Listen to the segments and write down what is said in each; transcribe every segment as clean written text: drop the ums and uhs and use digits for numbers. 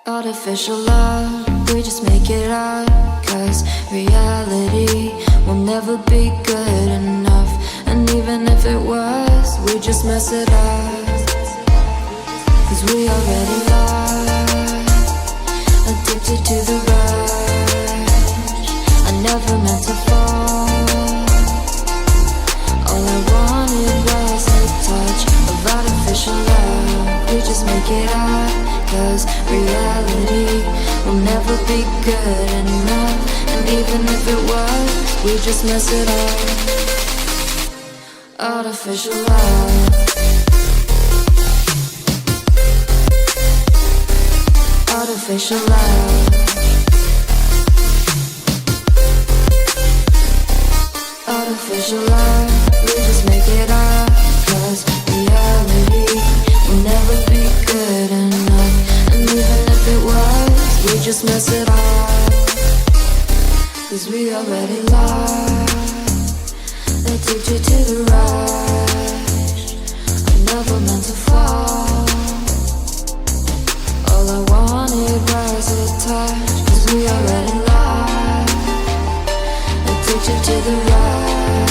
Artificial love, we just make it up. Cause reality will never be good enough. And even if it was, we just mess it up. Cause we already lost, addicted to the rush. I never meant to fall. All I wanted was a touch of artificial love. We just make it up. Cause reality will never be good enough. And even if it was, we just mess it up. Artificial love. Artificial love. Artificial love. We just make it up. Cause reality will never be good enough. And even if it was, we just mess it up. Cause we already lost, addicted to the rush. I never meant to fall. All I wanted was a touch. Cause we already lost, addicted to the rush.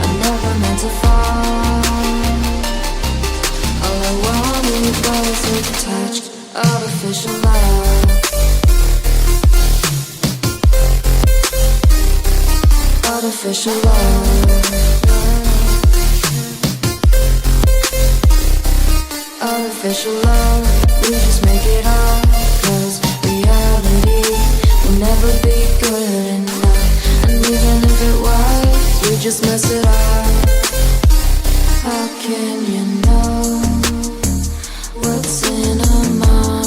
I never meant to fall. All I wanted was a touch. Artificial love. Artificial love. Artificial love. We just make it up. Cause reality will never be good enough. And even if it was, we just mess it up. How can you know what's in our mind?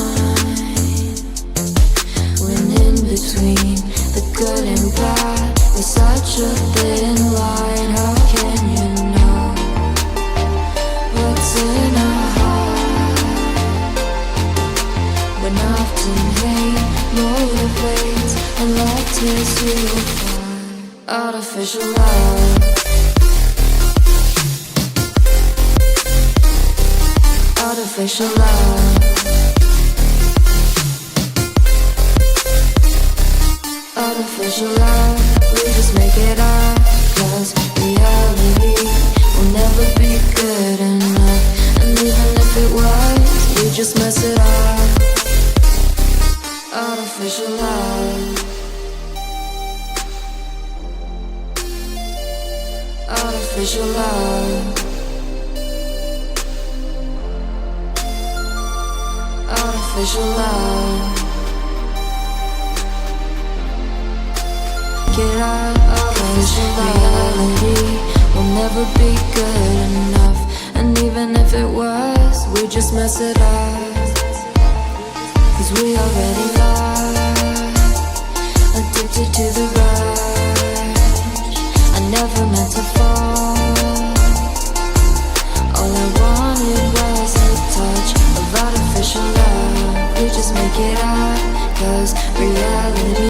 When in between the good and bad, there's such a thin line. How can you know what's in our heart? When often hate motivates and love tears you apart. Artificial love. Artificial love. Artificial love. We just make it up. Cause reality will never be good enough. And even if it was, we just mess it up. Artificial love. Artificial love. Artificial love. Get out of reality will never be good enough. And even if it was, we just mess it up. Cause we already